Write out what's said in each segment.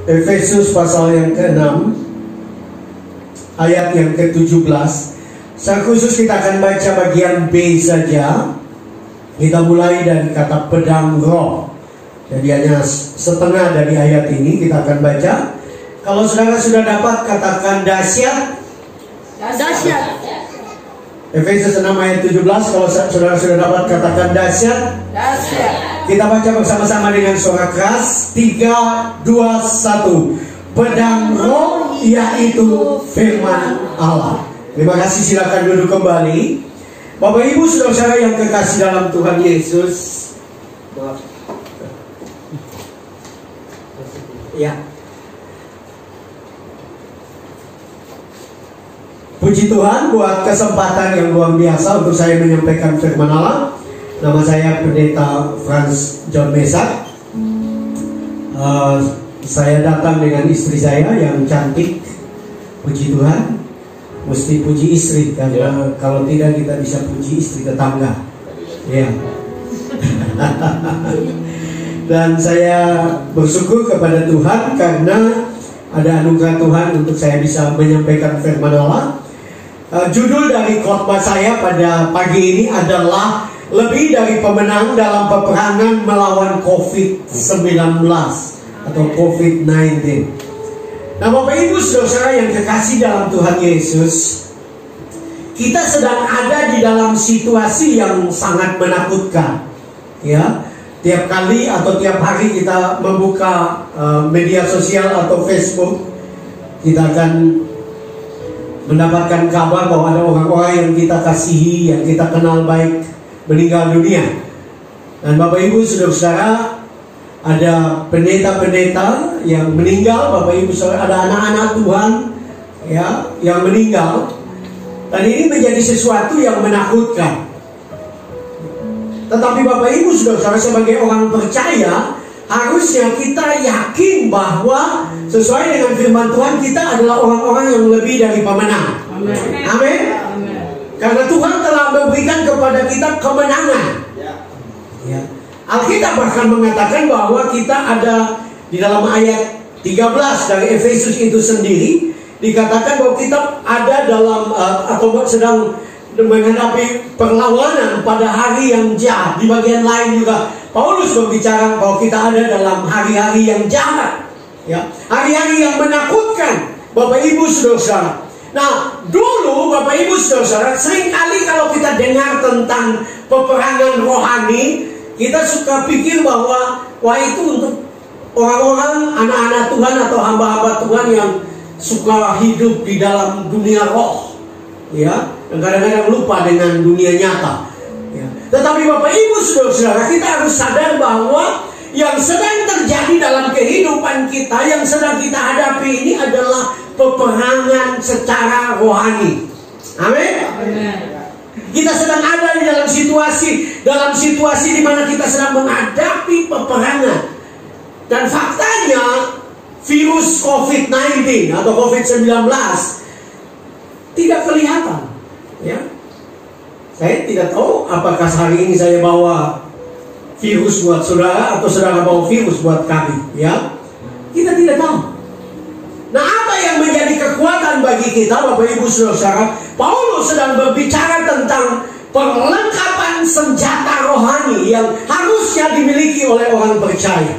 Efesus pasal yang ke-6 ayat yang ke-17. Secara khusus kita akan baca bagian B saja. Kita mulai dari kata pedang roh. Jadi hanya setengah dari ayat ini kita akan baca. Kalau saudara sudah dapat, katakan dahsyat. Dahsyat. Efesus 6 ayat 17. Kalau saudara sudah dapat, katakan dahsyat. Dahsyat. Kita baca bersama-sama dengan suara keras. 3, 2, 1. Pedang roh yaitu firman Allah. Terima kasih, silakan duduk kembali. Bapak Ibu saudara yang kekasih dalam Tuhan Yesus. Maaf. Ya. Puji Tuhan buat kesempatan yang luar biasa untuk saya menyampaikan firman Allah. Nama saya Pendeta Franz John Mesak. Saya datang dengan istri saya yang cantik. Puji Tuhan. Mesti puji istri, karena kalau tidak kita bisa puji istri tetangga. Ya. Dan saya bersyukur kepada Tuhan karena ada anugerah Tuhan untuk saya bisa menyampaikan firman Allah. Judul dari khotbah saya pada pagi ini adalah lebih dari pemenang dalam peperangan melawan COVID-19 atau COVID-19. Nah, Bapak Ibu saudara yang kekasih dalam Tuhan Yesus, kita sedang ada di dalam situasi yang sangat menakutkan. Ya, tiap kali atau tiap hari kita membuka media sosial atau Facebook, kita akan mendapatkan kabar bahwa ada orang-orang yang kita kasihi, yang kita kenal baik, meninggal dunia. Dan Bapak Ibu saudara-saudara, ada pendeta-pendeta yang meninggal. Bapak Ibu saudara, ada anak-anak Tuhan ya yang meninggal. Dan ini menjadi sesuatu yang menakutkan. Tetapi Bapak Ibu saudara sebagai orang percaya, harusnya kita yakin bahwa sesuai dengan firman Tuhan, kita adalah orang-orang yang lebih dari pemenang. Amin. Karena Tuhan telah memberikan kepada kita kemenangan. Ya. Alkitab bahkan mengatakan bahwa kita ada di dalam ayat 13 dari Efesus itu sendiri, dikatakan bahwa kita ada dalam atau sedang menghadapi perlawanan pada hari yang jahat. Di bagian lain juga Paulus berbicara bahwa kita ada dalam hari-hari yang jahat, ya, hari-hari yang menakutkan. Bapak Ibu saudara, nah dulu Bapak Ibu saudara, seringkali kalau kita dengar tentang peperangan rohani, kita suka pikir bahwa wah itu untuk orang-orang, anak-anak Tuhan atau hamba-hamba Tuhan yang suka hidup di dalam dunia roh, ya, dan kadang-kadang lupa dengan dunia nyata. Ya. Tetapi Bapak Ibu saudara, kita harus sadar bahwa yang sedang terjadi dalam kehidupan kita, yang sedang kita hadapi ini adalah peperangan secara rohani. Amin. Kita sedang ada di dalam situasi di mana kita sedang menghadapi peperangan. Dan faktanya virus COVID-19 atau COVID-19 tidak kelihatan. Ya. Saya tidak tahu apakah hari ini saya bawa virus buat saudara atau saudara bawa virus buat kami. Ya. Kita tidak tahu. Nah, apa yang menjadi kekuatan bagi kita, Bapak Ibu saudara? Paulus sedang berbicara tentang perlengkapan senjata rohani yang harusnya dimiliki oleh orang percaya.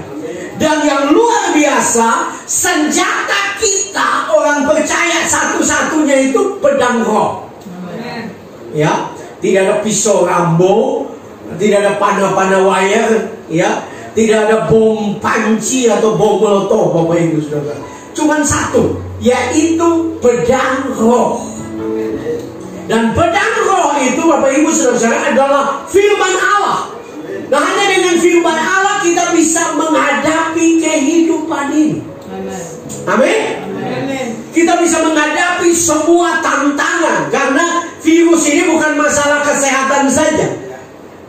Dan yang luar biasa, senjata kita orang percaya satu-satunya itu pedang roh. Ya, tidak ada pisau Rambo, tidak ada panah-panah wire, ya, tidak ada bom panci atau bom molotov, Bapak Ibu saudara. Cuman satu, yaitu pedang roh. Dan pedang roh itu Bapak Ibu saudara adalah firman Allah. Nah, hanya dengan firman Allah kita bisa menghadapi kehidupan ini. Amin. Kita bisa menghadapi semua tantangan, karena virus ini bukan masalah kesehatan saja.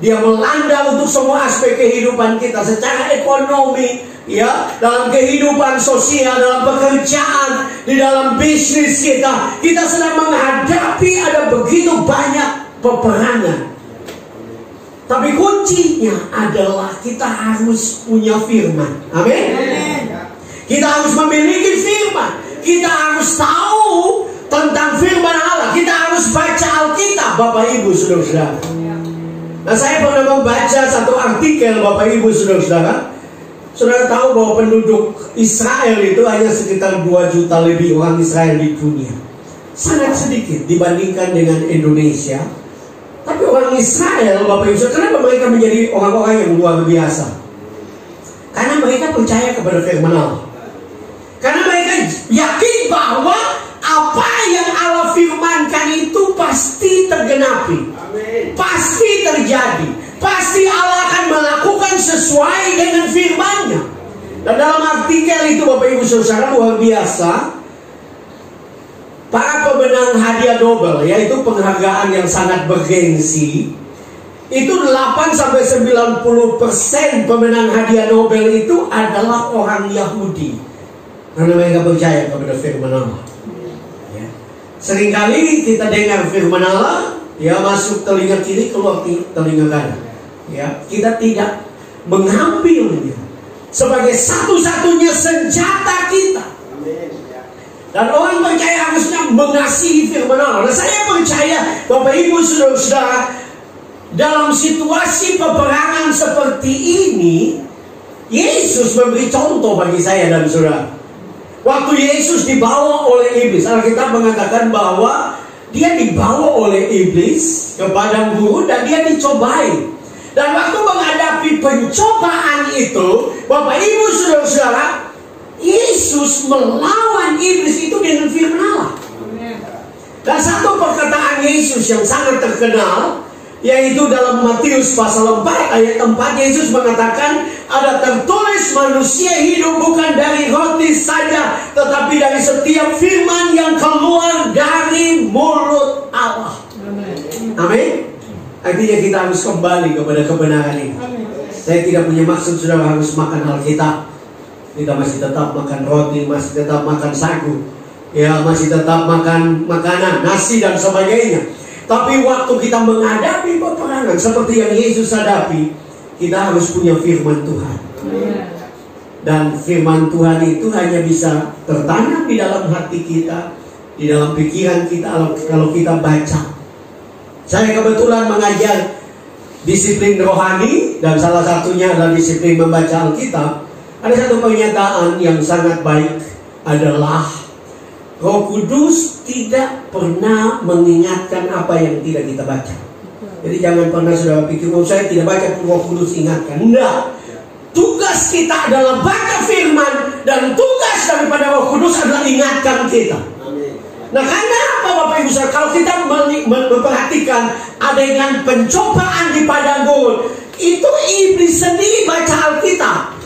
Dia melanda untuk semua aspek kehidupan kita, secara ekonomi, ya, dalam kehidupan sosial, dalam pekerjaan, di dalam bisnis kita. Kita sedang menghadapi ada begitu banyak peperangan. Tapi kuncinya adalah kita harus punya firman. Amin. Kita harus memiliki firman. Kita harus tahu tentang firman Allah. Kita harus baca Alkitab, Bapak Ibu Saudara-saudara. Nah, saya pernah membaca satu artikel, Bapak Ibu Saudara-saudara. Saudara tahu bahwa penduduk Israel itu hanya sekitar 2 juta lebih orang Israel di dunia. Sangat sedikit dibandingkan dengan Indonesia. Tapi orang Israel, Bapak Ibu, kenapa mereka menjadi orang-orang yang luar biasa? Karena mereka percaya kepada firman Allah. Karena mereka yakin bahwa apa yang Allah firmankan itu pasti tergenapi. Pasti terjadi. Pasti Allah akan melakukan sesuai dengan firman-Nya. Dan dalam artikel itu, Bapak Ibu Saudara, luar biasa. Para pemenang hadiah Nobel, yaitu penghargaan yang sangat bergengsi, itu 8-90% pemenang hadiah Nobel itu adalah orang Yahudi. Karena mereka percaya kepada firman Allah. Ya. Seringkali kita dengar firman Allah, ya, masuk telinga kiri, keluar telinga kanan. Ya, kita tidak mengambilnya sebagai satu-satunya senjata kita. Dan orang percaya harusnya mengasihi firman Allah. Dan saya percaya, Bapak Ibu Saudara-saudara, dalam situasi peperangan seperti ini, Yesus memberi contoh bagi saya dan saudara. Waktu Yesus dibawa oleh iblis, Alkitab mengatakan bahwa dia dibawa oleh iblis ke padang gurun dan dia dicobai. Dan waktu menghadapi pencobaan itu, Bapak Ibu Saudara-saudara, Yesus melawan iblis itu dengan firman Allah. Dan satu perkataan Yesus yang sangat terkenal, yaitu dalam Matius pasal 4 ayat 4, Yesus mengatakan, ada tertulis manusia hidup bukan dari roti saja, tetapi dari setiap firman yang keluar dari mulut Allah. Amin. Artinya kita harus kembali kepada kebenaran ini. Saya tidak punya maksud saudara harus makan Alkitab. Kita masih tetap makan roti, masih tetap makan sagu, ya, masih tetap makan makanan, nasi dan sebagainya. Tapi waktu kita menghadapi peperangan seperti yang Yesus hadapi, kita harus punya firman Tuhan. Dan firman Tuhan itu hanya bisa tertanam di dalam hati kita, di dalam pikiran kita kalau kita baca. Saya kebetulan mengajar disiplin rohani, dan salah satunya adalah disiplin membaca Alkitab. Ada satu pernyataan yang sangat baik adalah Roh Kudus tidak pernah mengingatkan apa yang tidak kita baca. Jadi jangan pernah saudara pikir, oh saya tidak baca, Roh Kudus ingatkan. Enggak. Tugas kita adalah baca firman, dan tugas daripada Roh Kudus adalah ingatkan kita. Nah, karena apa Bapak Ibu Saudara? Kalau kita memperhatikan adegan pencobaan di padang gurun, itu iblis sendiri baca Alkitab.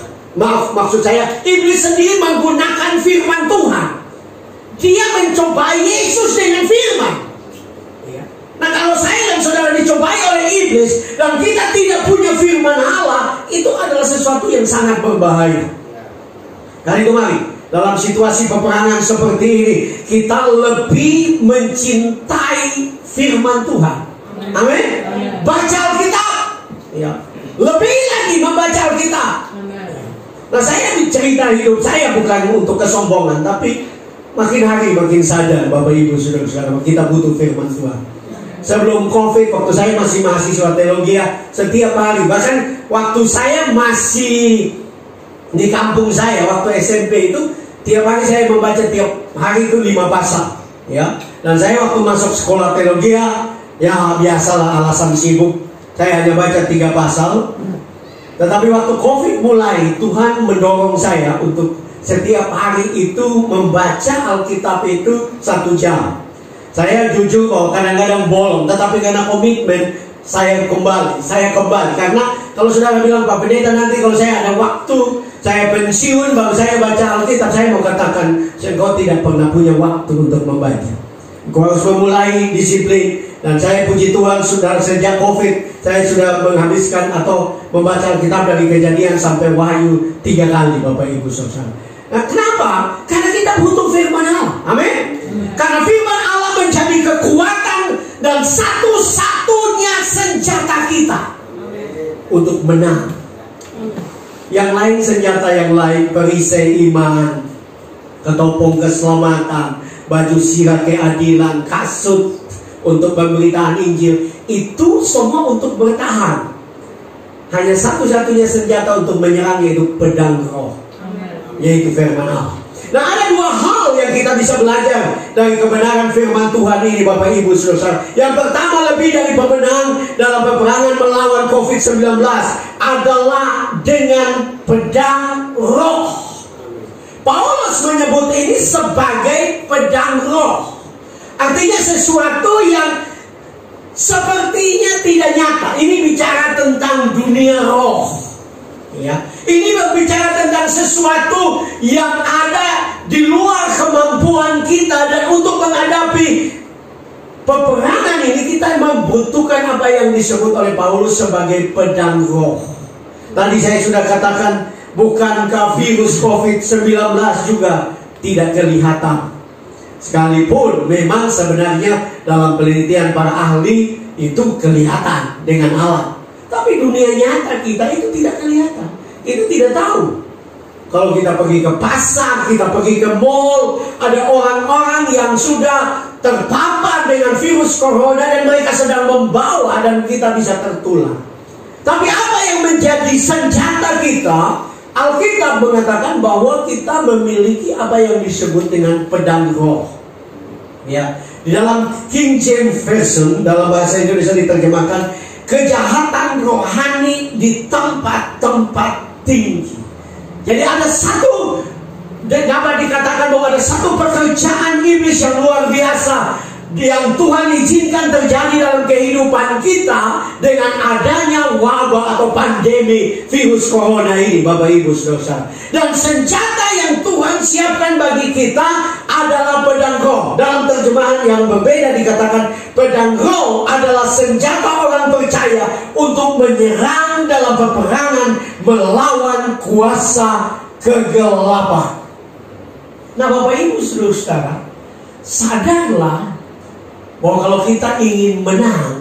Maksud saya, iblis sendiri menggunakan firman Tuhan. Dia mencobai Yesus dengan firman. Nah, kalau saya dan saudara dicobai oleh iblis dan kita tidak punya firman Allah, itu adalah sesuatu yang sangat berbahaya. Dari kemarin, dalam situasi peperangan seperti ini, kita lebih mencintai firman Tuhan. Amin. Baca Alkitab. Ya. Lebih lagi membaca Alkitab. Nah, saya cerita hidup saya bukan untuk kesombongan, tapi makin hari makin sadar, Bapak Ibu Saudara-saudara, kita butuh firman Tuhan. Sebelum COVID, waktu saya masih mahasiswa teologi, setiap hari, bahkan waktu saya masih di kampung saya, waktu SMP itu, tiap hari saya membaca tiap hari itu 5 pasal, ya. Dan saya waktu masuk sekolah teologi, ya biasalah alasan sibuk, saya hanya baca 3 pasal. Tetapi waktu COVID mulai, Tuhan mendorong saya untuk setiap hari itu membaca Alkitab itu 1 jam. Saya jujur kok kadang-kadang bolong, tetapi karena komitmen saya kembali. Karena kalau saudara bilang, Pak Pendeta, nanti kalau saya ada waktu, saya pensiun baru saya baca Alkitab, saya mau katakan, engkau tidak pernah punya waktu untuk membaca. Engkau harus memulai disiplin. Dan saya puji Tuhan, sudah sejak COVID, saya sudah menghabiskan atau membaca Alkitab dari Kejadian sampai Wahyu 3 kali, Bapak Ibu Saudara. Nah, kenapa? Karena kita butuh firman Allah. Amin. Karena firman Allah menjadi kekuatan dan satu-satunya senjata kita untuk menang. Yang lain senjata yang lain, perisai iman, ketopong keselamatan, baju sirah keadilan, kasut untuk pemberitaan Injil. Itu semua untuk bertahan. Hanya satu-satunya senjata untuk menyerang, yaitu pedang roh, yaitu firman Allah. Nah, ada dua hal yang kita bisa belajar dari kebenaran firman Tuhan ini, Bapak Ibu Saudara. Yang pertama, lebih dari pemenang dalam peperangan melawan COVID-19 adalah dengan pedang roh. Paulus menyebut ini sebagai pedang roh. Artinya sesuatu yang sepertinya tidak nyata. Ini bicara tentang dunia roh. Ya, ini berbicara tentang sesuatu yang ada di luar kemampuan kita, dan untuk menghadapi peperangan ini kita membutuhkan apa yang disebut oleh Paulus sebagai pedang roh. Tadi saya sudah katakan, bukankah virus COVID-19 juga tidak kelihatan? Sekalipun memang sebenarnya dalam penelitian para ahli itu kelihatan dengan alat. Tapi dunia nyata kita itu tidak kelihatan. Itu tidak tahu. Kalau kita pergi ke pasar, kita pergi ke mall, ada orang-orang yang sudah terpapar dengan virus corona dan mereka sedang membawa, dan kita bisa tertular. Tapi apa yang menjadi senjata kita? Alkitab mengatakan bahwa kita memiliki apa yang disebut dengan pedang roh. Ya, di dalam King James Version, dalam bahasa Indonesia diterjemahkan, kejahatan rohani di tempat-tempat tinggi. Jadi ada satu, dapat dikatakan bahwa ada satu pekerjaan iblis yang luar biasa yang Tuhan izinkan terjadi dalam kehidupan kita dengan adanya wabah atau pandemi virus corona ini, Bapak Ibu Saudara. Dan senjata yang Tuhan siapkan bagi kita adalah pedang roh. Dalam terjemahan yang berbeda dikatakan pedang roh adalah senjata orang percaya untuk menyerang dalam peperangan melawan kuasa kegelapan. Nah, Bapak Ibu Saudara, sadarlah bahwa kalau kita ingin menang,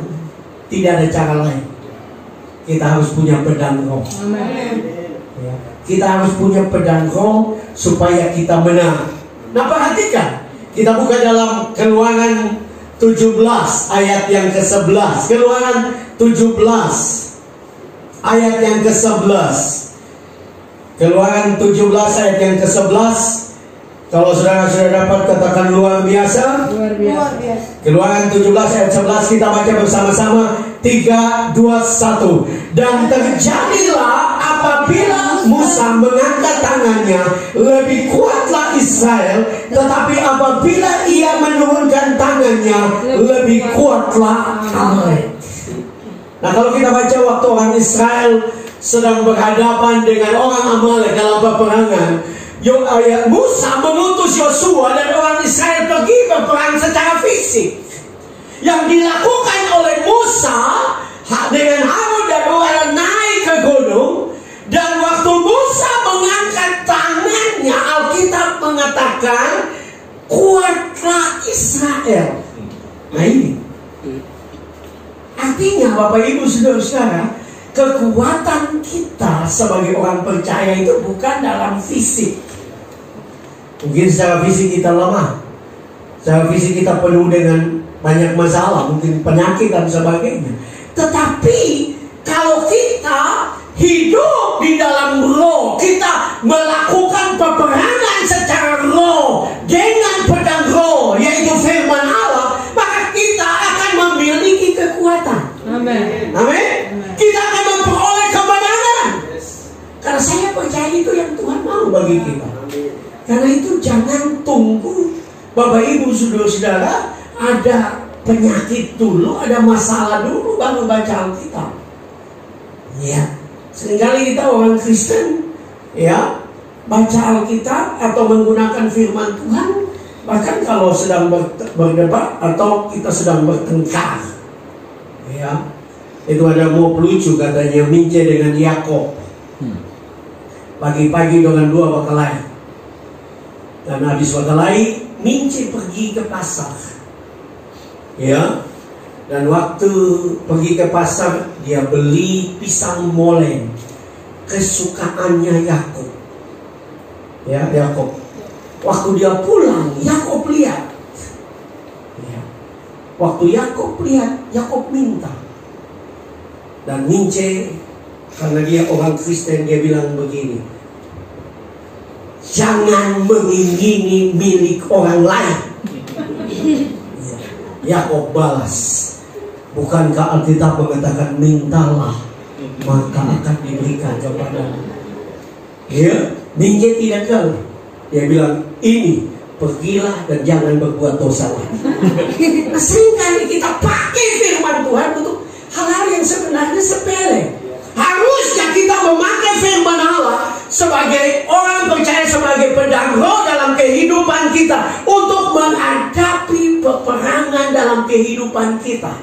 tidak ada cara lain. Kita harus punya pedang roh. Ya, kita harus punya pedang roh supaya kita menang. Nah, perhatikan, kita buka dalam Keluaran 17 ayat yang ke-11. Keluaran 17 ayat yang ke-11. Keluaran 17 ayat yang ke-11. Kalau saudara dapat katakan luar biasa. Luar biasa. Keluaran 17 ayat 11 kita baca bersama-sama. 3, 2, 1. Dan terjadilah apabila Musa mengangkat tangannya, lebih kuatlah Israel. Tetapi apabila ia menurunkan tangannya, lebih kuatlah Amalek. Nah, kalau kita baca waktu orang Israel sedang berhadapan dengan orang Amalek dalam peperangan, Musa mengutus Yosua dan orang Israel pergi berperang secara fisik. Yang dilakukan oleh Musa dengan Harun dan orang naik ke gunung, dan waktu Musa mengangkat tangannya, Alkitab mengatakan kuatlah Israel. Nah, ini artinya, Bapak Ibu Saudara, kekuatan kita sebagai orang percaya itu bukan dalam fisik. Mungkin secara fisik kita lemah, secara fisik kita penuh dengan banyak masalah, mungkin penyakit dan sebagainya. Tetapi kalau kita hidup di dalam roh, kita melakukan peperangan secara roh dengan pedang roh, yaitu firman Allah, maka kita akan memiliki kekuatan. Amin. Amin. Kita akan memperoleh kemenangan. Karena saya percaya itu yang Tuhan mau bagi kita. Karena itu jangan tunggu, Bapak Ibu Saudara, ada penyakit dulu, ada masalah dulu baru baca Alkitab. Ya, seringkali kita orang Kristen, ya, baca Alkitab atau menggunakan firman Tuhan, bahkan kalau sedang berdebat atau kita sedang bertengkar. Ya, itu ada mau lucu katanya, Mince dengan Yakob. Pagi-pagi dengan dua bakalai. Dan habis bakalai, Mince pergi ke pasar. Ya. Dan waktu pergi ke pasar, dia beli pisang moleng. kesukaannya Yakub. Ya, Yakub. Waktu dia pulang, Yakub lihat. Ya. Waktu Yakub lihat, Yakub minta. Dan Mince, karena dia orang Kristen, dia bilang begini, jangan mengingini milik orang lain. Yakub balas, bukankah Alkitab mengatakan mintalah maka akan diberikan kepadamu. Ya, Mince tidak tahu. Dia bilang, ini pergilah dan jangan berbuat dosa lagi. Nah, seringkali kita pakai firman Tuhan untuk hal-hal yang sebenarnya sepele. Harusnya kita memakai firman Allah sebagai orang percaya, sebagai pedang roh dalam kehidupan kita untuk menghadapi peperangan dalam kehidupan kita.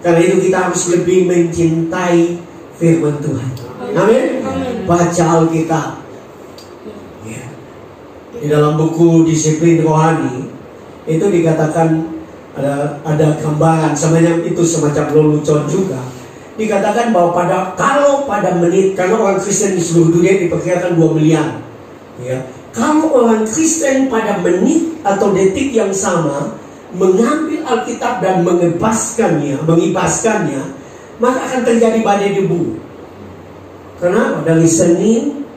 Karena itu kita harus lebih mencintai firman Tuhan. Amin. Baca Alkitab. Ya. Di dalam buku Disiplin Rohani itu dikatakan ada gambaran, sebenarnya itu semacam lelucon juga. Dikatakan bahwa kalau pada menit, karena orang Kristen di seluruh dunia diperkirakan 2 miliar, ya. Kalau orang Kristen pada menit atau detik yang sama mengambil Alkitab dan mengibaskannya, maka akan terjadi badai debu. Karena dari Senin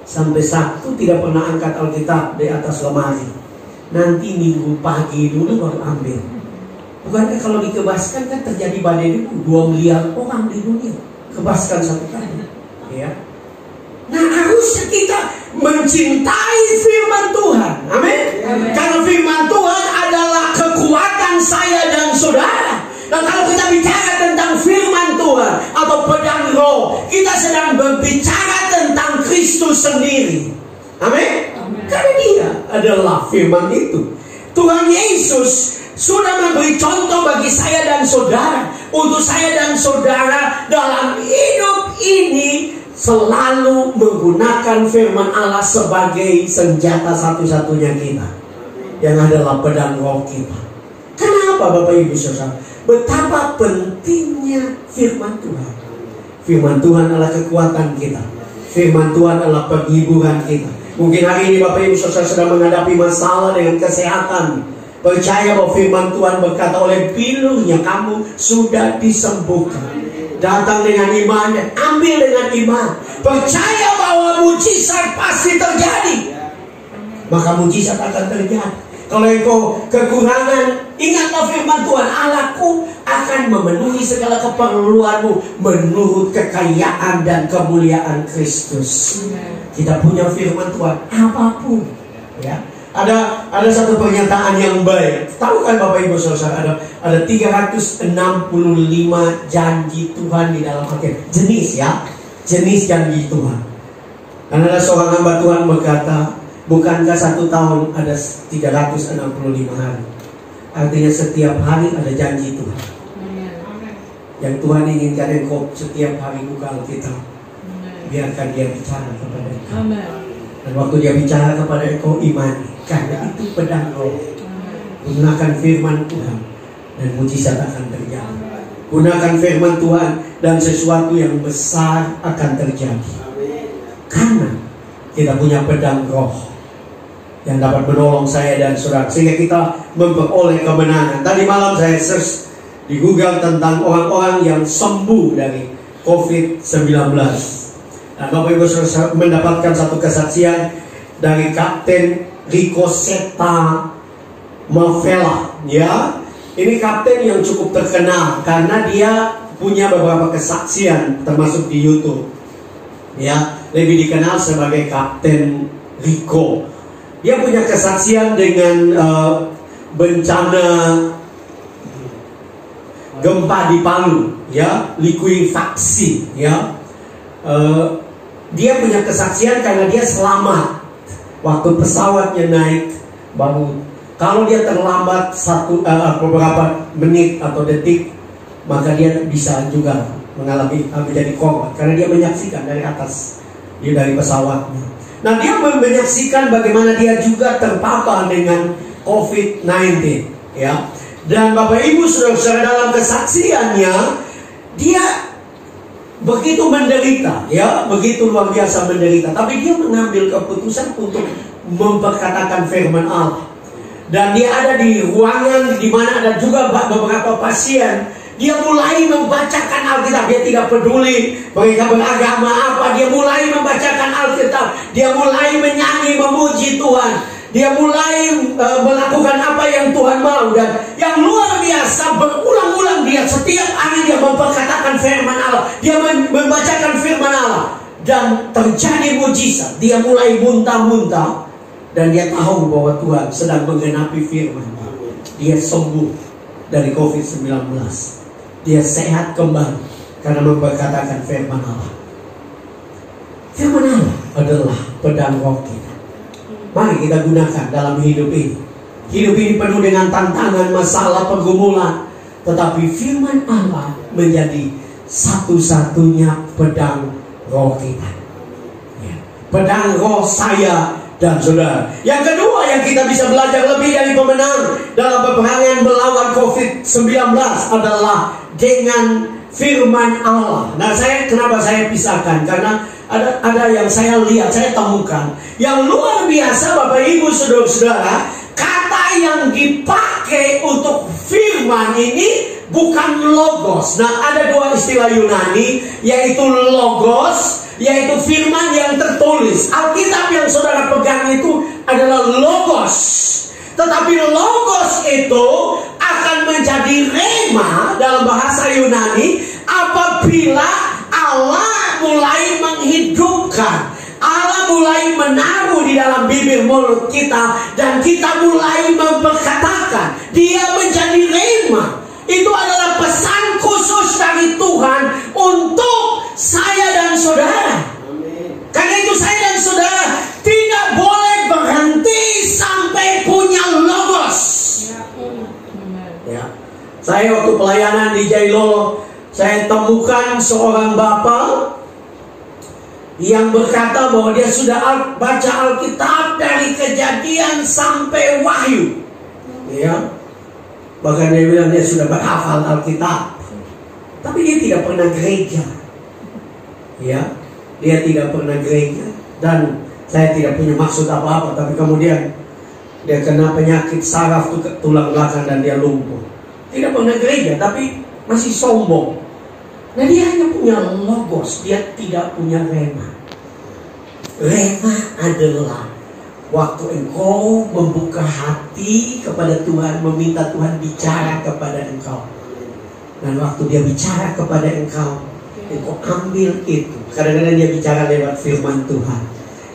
sampai Sabtu tidak pernah angkat Alkitab di atas lemari. Nanti Minggu pagi dulu baru ambil. Bukankah kalau dikebaskan kan terjadi badai debu? 2 miliar orang di dunia kebaskan satu kali. Ya. Nah, harusnya kita mencintai firman Tuhan. Amin. Karena firman Tuhan adalah kekuatan saya dan saudara. Dan kalau kita bicara tentang firman Tuhan atau pedang roh, kita sedang berbicara tentang Kristus sendiri. Amin. Karena dia adalah firman itu. Tuhan Yesus sudah memberi contoh bagi saya dan saudara, untuk saya dan saudara dalam hidup ini selalu menggunakan firman Allah sebagai senjata satu-satunya kita, yang adalah pedang roh kita. Kenapa Bapak Ibu Saudara? Betapa pentingnya firman Tuhan. Firman Tuhan adalah kekuatan kita. Firman Tuhan adalah penghiburan kita. Mungkin hari ini Bapak Ibu Saudara sedang menghadapi masalah dengan kesehatan. Percaya bahwa firman Tuhan berkata, oleh piluhnya kamu sudah disembuhkan. Datang dengan iman, ambil dengan iman. Percaya bahwa mujizat pasti terjadi, maka mujizat akan terjadi. Kalau engkau kekurangan, ingatlah firman Tuhan, Allahku akan memenuhi segala keperluanmu menurut kekayaan dan kemuliaan Kristus. Kita punya firman Tuhan apapun, ya. Ada satu pernyataan yang baik. Tahu kan Bapak Ibu Saudara, ada 365 janji Tuhan di dalam Alkitab. Jenis janji Tuhan. Dan ada seorang hamba Tuhan berkata, bukankah 1 tahun ada 365 hari? Artinya setiap hari ada janji Tuhan. Yang Tuhan inginkan engkau setiap hari buka Alkitab. Biarkan dia bicara kepada engkau. Dan waktu dia bicara kepada engkau, imani. Karena itu pedang roh. Gunakan firman Tuhan dan mujizat akan terjadi. Gunakan firman Tuhan dan sesuatu yang besar akan terjadi. Karena kita punya pedang roh yang dapat menolong saya dan saudara, sehingga kita memperoleh kemenangan. Tadi malam saya search di Google tentang orang-orang yang sembuh dari COVID-19. Dan Bapak Ibu saudara mendapatkan satu kesaksian dari Kapten Ricoseta Mavela, ya. Ini kapten yang cukup terkenal karena dia punya beberapa kesaksian termasuk di YouTube. Ya, lebih dikenal sebagai Kapten Rico. Dia punya kesaksian dengan bencana gempa di Palu, ya, likuifaksi, ya. Dia punya kesaksian karena dia selamat waktu pesawatnya naik baru. Kalau dia terlambat beberapa menit atau detik, maka dia bisa juga mengalami menjadi korban karena dia menyaksikan dari atas, dia dari pesawatnya. Nah, dia menyaksikan bagaimana dia juga terpapar dengan COVID-19, ya. Dan Bapak Ibu saudara dalam kesaksiannya, dia begitu menderita, ya, begitu luar biasa menderita, tapi dia mengambil keputusan untuk memperkatakan firman Allah. Dan dia ada di ruangan di mana ada juga beberapa pasien. Dia mulai membacakan Alkitab. Dia tidak peduli mereka beragama apa. Dia mulai membacakan Alkitab. Dia mulai menyanyi, memuji Tuhan. Dia mulai melakukan apa yang Tuhan mau. Dan yang luar biasa, berulang-ulang dia setiap hari dia memperkatakan firman Allah. Dia membacakan firman Allah. Dan terjadi mujizat. Dia mulai muntah-muntah. Dan dia tahu bahwa Tuhan sedang menggenapi firman. Dia sembuh dari COVID-19. Dia sehat kembali karena memperkatakan firman Allah. Firman Allah adalah pedang roh kita. Mari kita gunakan dalam hidup ini. Hidup ini penuh dengan tantangan, masalah, pergumulan. Tetapi firman Allah menjadi satu-satunya pedang roh kita. Pedang roh saya dan saudara. Yang kedua yang kita bisa belajar lebih dari pemenang dalam peperangan melawan COVID-19 adalah dengan firman Allah. Nah, kenapa saya pisahkan? Karena ada yang saya lihat, saya temukan yang luar biasa, Bapak Ibu Saudara-saudara. Kata yang dipakai untuk firman ini bukan logos. Nah, ada dua istilah Yunani, yaitu logos, yaitu firman yang tertulis. Alkitab yang saudara pegang itu adalah logos. Tetapi logos itu akan menjadi rema dalam bahasa Yunani apabila Allah mulai menghidupkan, Allah mulai menaruh di dalam bibir mulut kita, dan kita mulai memperkatakan. Dia menjadi rema. Itu adalah pesan khusus dari Tuhan untuk saya dan saudara. Karena itu saya dan saudara tidak boleh berhenti sampai punya logos. Ya. Saya waktu pelayanan di Jailo, saya temukan seorang bapak yang berkata bahwa dia sudah baca Alkitab dari Kejadian sampai Wahyu. Ya. Bahkan dia bilang dia sudah berhafal Alkitab. Tapi dia tidak pernah gereja. Ya, dia tidak pernah gereja. Dan saya tidak punya maksud apa-apa. Tapi kemudian dia kena penyakit saraf tulang belakang dan dia lumpuh. Tidak pernah gereja, tapi masih sombong. Nah, dia hanya punya logos, dia tidak punya rema. Rema adalah waktu engkau membuka hati kepada Tuhan, meminta Tuhan bicara kepada engkau. Dan waktu dia bicara kepada engkau, engkau ambil itu. Kadang-kadang dia bicara lewat firman Tuhan.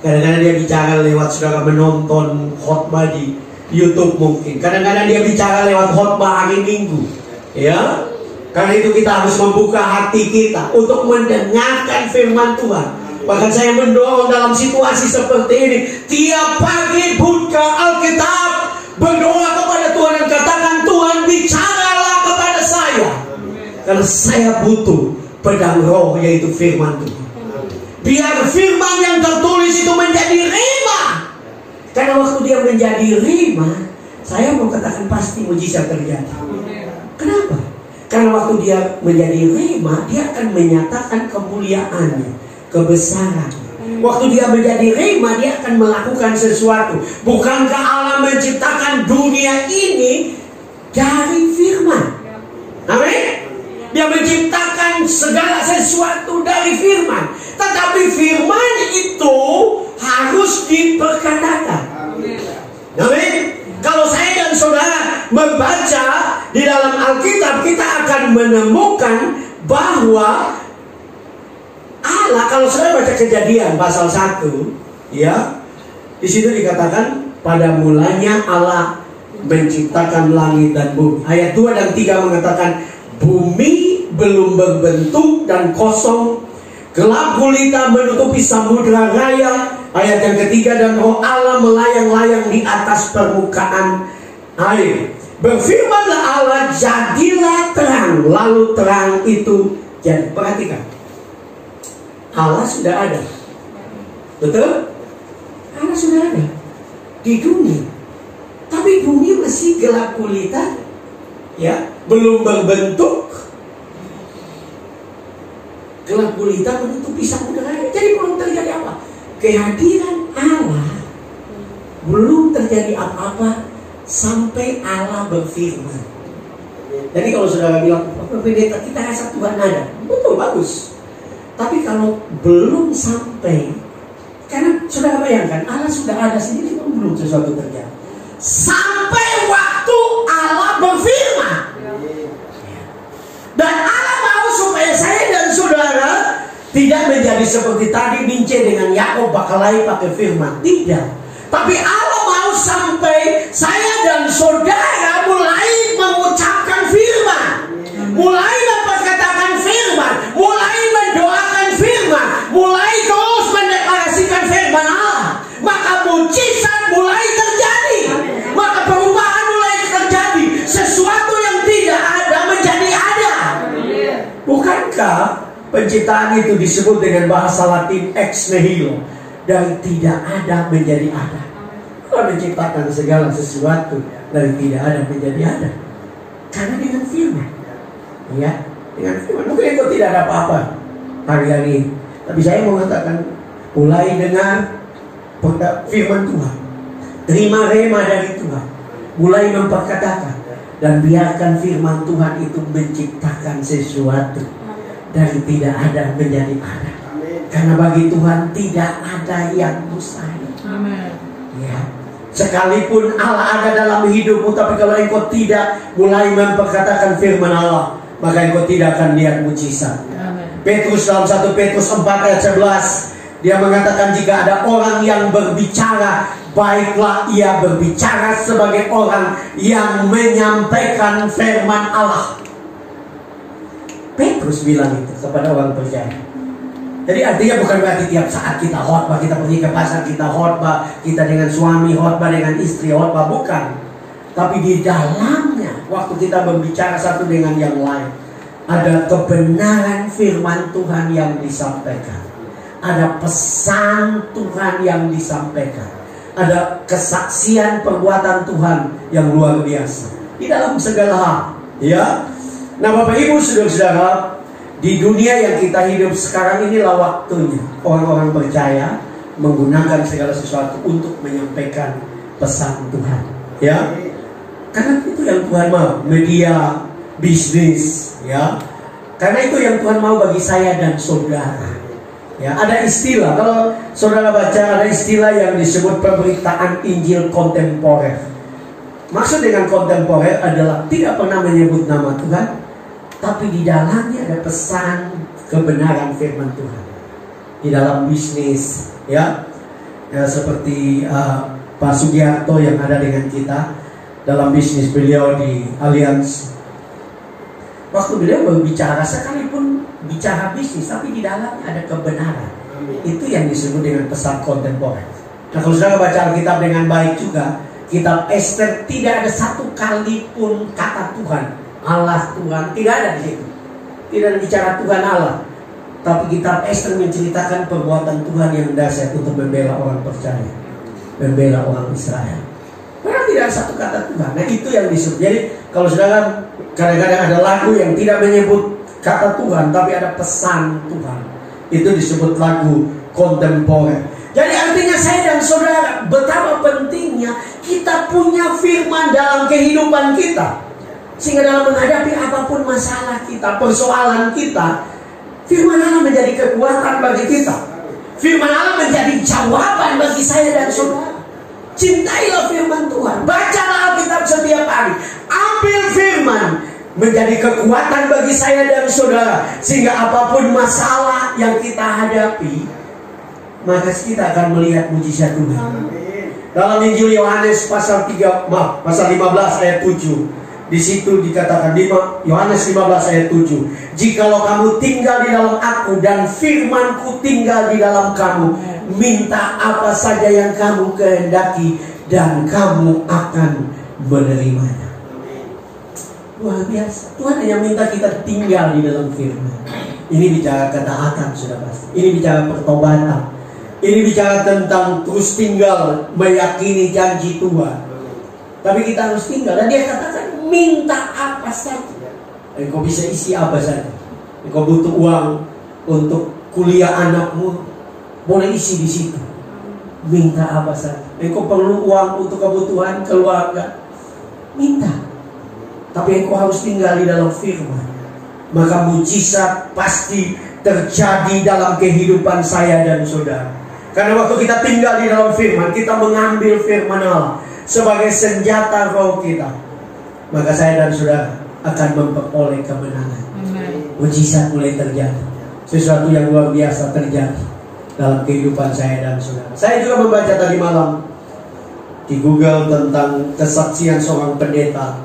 Kadang-kadang dia bicara lewat saudara menonton khotbah di YouTube mungkin. Kadang-kadang dia bicara lewat khotbah hari Minggu. Ya, karena itu kita harus membuka hati kita untuk mendengarkan firman Tuhan. Bahkan saya mendorong dalam situasi seperti ini, tiap pagi buka Alkitab, berdoa kepada Tuhan dan katakan, Tuhan bicaralah kepada saya. Karena saya butuh pedang roh, yaitu firman Tuhan. Biar firman yang tertulis itu menjadi rema. Karena waktu dia menjadi rema, saya mau katakan pasti mujizat terjadi. Kenapa? Karena waktu dia menjadi rema, dia akan menyatakan kemuliaannya, kebesaran. Waktu dia menjadi rema, dia akan melakukan sesuatu. Bukankah Allah menciptakan dunia ini dari firman? Amin. Dia menciptakan segala sesuatu dari firman. Tetapi firman itu harus diperkatakan. Amin. Kalau saya dan saudara membaca di dalam Alkitab, kita akan menemukan bahwa Allah, kalau saudara baca Kejadian pasal 1, ya, di situ dikatakan pada mulanya Allah menciptakan langit dan bumi. Ayat 2 dan 3 mengatakan bumi belum berbentuk dan kosong, gelap gulita menutupi samudra raya. Ayat yang ketiga, dan roh Allah melayang-layang di atas permukaan air. Berfirmanlah Allah, jadilah terang. Lalu terang itu jadi. Perhatikan, Allah sudah ada. Betul? Allah sudah ada di dunia. Tapi bumi masih gelap gulita, ya, belum berbentuk. gelap gulita menutupi samudera. Jadi belum terjadi apa? Kehadiran Allah belum terjadi apa-apa sampai Allah berfirman. Jadi kalau saudara bilang, pendeta kita rasa Tuhan ada, betul, bagus. Tapi kalau belum sampai, karena saudara bayangkan Allah sudah ada sendiri, belum sesuatu terjadi. Sampai waktu Allah berfirman. Dan Allah mau supaya saya dan saudara tidak menjadi seperti tadi Bince dengan Yakob bakalai pakai firman. Tidak. Tapi Allah mau sampai saya dan saudara mulai mengucapkan firman, mulai memperkatakan firman, mulai mendoakan firman, mulai terus mendeklarasikan firman Allah. Maka mujizat mulai terjadi, maka perubahan mulai terjadi. Sesuatu yang tidak ada menjadi ada. Bukankah penciptaan itu disebut dengan bahasa Latin ex nihilo, dari tidak ada menjadi ada? Allah menciptakan segala sesuatu dari tidak ada menjadi ada, karena dengan firman. Ya, dengan firman. Mungkin itu tidak ada apa-apa hari ini, tapi saya mau katakan, mulai dengar firman Tuhan, terima rema dari Tuhan, mulai memperkatakan, dan biarkan firman Tuhan itu menciptakan sesuatu dari tidak ada menjadi ada. Karena bagi Tuhan tidak ada yang mustahil. Amen. Ya. Sekalipun Allah ada dalam hidupmu, tapi kalau engkau tidak mulai memperkatakan firman Allah, maka engkau tidak akan lihat mujizat. Petrus dalam 1 Petrus 4 ayat 11, dia mengatakan, jika ada orang yang berbicara, baiklah ia berbicara sebagai orang yang menyampaikan firman Allah. Petrus bilang itu kepada orang percaya. Jadi artinya bukan berarti tiap saat kita khotbah, kita pergi ke pasar, kita khotbah, kita dengan suami khotbah, dengan istri khotbah, bukan. Tapi di dalamnya, waktu kita berbicara satu dengan yang lain, ada kebenaran firman Tuhan yang disampaikan, ada pesan Tuhan yang disampaikan, ada kesaksian perbuatan Tuhan yang luar biasa di dalam segala hal. Ya, nah Bapak Ibu saudara-saudara, di dunia yang kita hidup sekarang inilah waktunya orang-orang percaya menggunakan segala sesuatu untuk menyampaikan pesan Tuhan. Ya, karena itu yang Tuhan mau, media, bisnis, ya. Karena itu yang Tuhan mau bagi saya dan saudara. Ya, ada istilah, kalau saudara baca, ada istilah yang disebut pemberitaan Injil kontemporer. Maksud dengan kontemporer adalah tidak pernah menyebut nama Tuhan, tapi di dalamnya ada pesan kebenaran firman Tuhan. Di dalam bisnis, ya, seperti Pak Sugiarto yang ada dengan kita dalam bisnis beliau di Allianz. Waktu beliau berbicara, sekalipun bicara bisnis, tapi di dalamnya ada kebenaran. Itu yang disebut dengan pesan kontemporer. Nah, kalau saudara baca Alkitab dengan baik juga, kitab Ester tidak ada satu kali pun kata Tuhan, Allah Tuhan, tidak ada di situ. Tidak ada bicara Tuhan Allah. Tapi kitab Ester menceritakan perbuatan Tuhan yang dahsyat untuk membela orang percaya, membela orang Israel. Karena tidak ada satu kata Tuhan. Nah, itu yang disebut. Jadi kalau saudara kadang-kadang ada lagu yang tidak menyebut kata Tuhan, tapi ada pesan Tuhan, itu disebut lagu kontemporer. Jadi artinya saya dan saudara, betapa pentingnya kita punya firman dalam kehidupan kita, sehingga dalam menghadapi apapun masalah kita, persoalan kita, firman Allah menjadi kekuatan bagi kita. Firman Allah menjadi jawaban bagi saya dan saudara. Cintailah firman Tuhan, bacalah Alkitab setiap hari, ambil firman, menjadi kekuatan bagi saya dan saudara, sehingga apapun masalah yang kita hadapi, maka kita akan melihat mujizat Tuhan. Dalam Injil Yohanes pasal 15 ayat 7, di situ dikatakan, Yohanes 15 ayat 7, jikalau kamu tinggal di dalam aku dan firmanku tinggal di dalam kamu, minta apa saja yang kamu kehendaki dan kamu akan menerimanya. Luar biasa. Tuhan hanya minta kita tinggal di dalam firman. Ini bicara ketaatan, sudah pasti. Ini bicara pertobatan. Ini bicara tentang terus tinggal meyakini janji Tuhan. Tapi kita harus tinggal. Dan dia katakan, minta apa saja. Engkau bisa isi apa saja. Engkau butuh uang, untuk kuliah anakmu, boleh isi di situ. Minta apa saja. Engkau perlu uang untuk kebutuhan keluarga, minta. Tapi engkau harus tinggal di dalam firman. Maka mujizat pasti terjadi dalam kehidupan saya dan saudara. Karena waktu kita tinggal di dalam firman, kita mengambil firman Allah sebagai senjata roh kita, maka saya dan saudara akan memperoleh kemenangan. Mujizat mulai terjadi. Sesuatu yang luar biasa terjadi dalam kehidupan saya dan saudara. Saya juga membaca tadi malam di Google tentang kesaksian seorang pendeta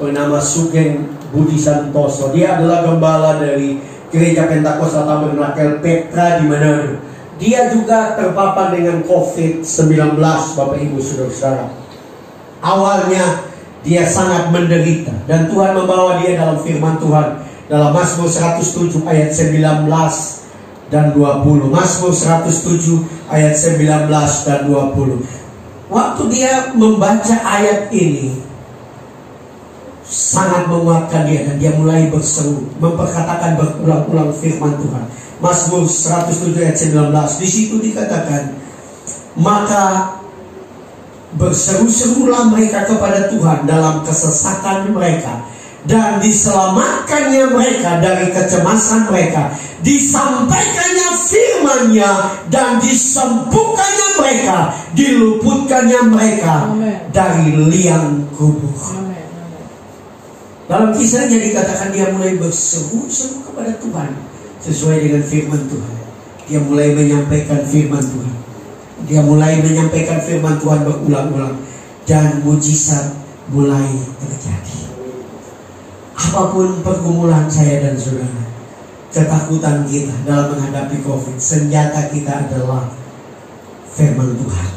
bernama Sugeng Budi Santoso. Dia adalah gembala dari Gereja Pentakosta Tabernakel Petra di Manado. Dia juga terpapar dengan COVID-19, Bapak Ibu Saudara-saudara. Awalnya dia sangat menderita, dan Tuhan membawa dia dalam firman Tuhan dalam Mazmur 107 ayat 19 dan 20. Mazmur 107 ayat 19 dan 20. Waktu dia membaca ayat ini, sangat menguatkan dia, dan dia mulai berseru, memperkatakan berulang-ulang firman Tuhan. Mazmur 107 ayat 19. Di situ dikatakan, maka berseru-serulah mereka kepada Tuhan dalam kesesakan mereka, dan diselamatkannya mereka dari kecemasan mereka. Disampaikannya firman-Nya dan disembuhkannya mereka, diluputkannya mereka dari liang kubur. Dalam kisahnya dikatakan dia mulai berseru-seru kepada Tuhan sesuai dengan firman Tuhan. Dia mulai menyampaikan firman Tuhan. Dia mulai menyampaikan firman Tuhan berulang-ulang, dan mujizat mulai terjadi. Apapun pergumulan saya dan saudara, ketakutan kita dalam menghadapi COVID, senjata kita adalah firman Tuhan.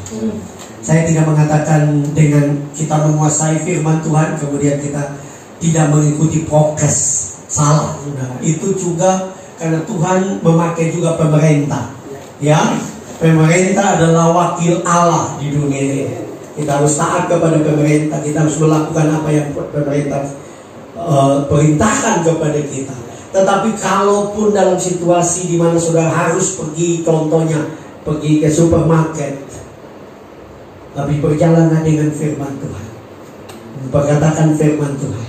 Saya tidak mengatakan dengan kita menguasai firman Tuhan kemudian kita tidak mengikuti prokes. Salah, saudara. Itu juga karena Tuhan memakai juga pemerintah. Ya, pemerintah adalah wakil Allah di dunia ini. Kita harus taat kepada pemerintah. Kita harus melakukan apa yang pemerintah perintahkan kepada kita. Tetapi kalaupun dalam situasi di mana saudara harus pergi, contohnya pergi ke supermarket, tapi berjalanlah dengan firman Tuhan, memperkatakan firman Tuhan,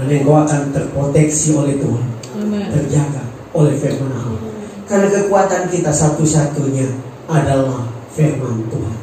dan engkau akan terproteksi oleh Tuhan, terjaga oleh firman Allah. Karena kekuatan kita satu-satunya adalah firman Tuhan.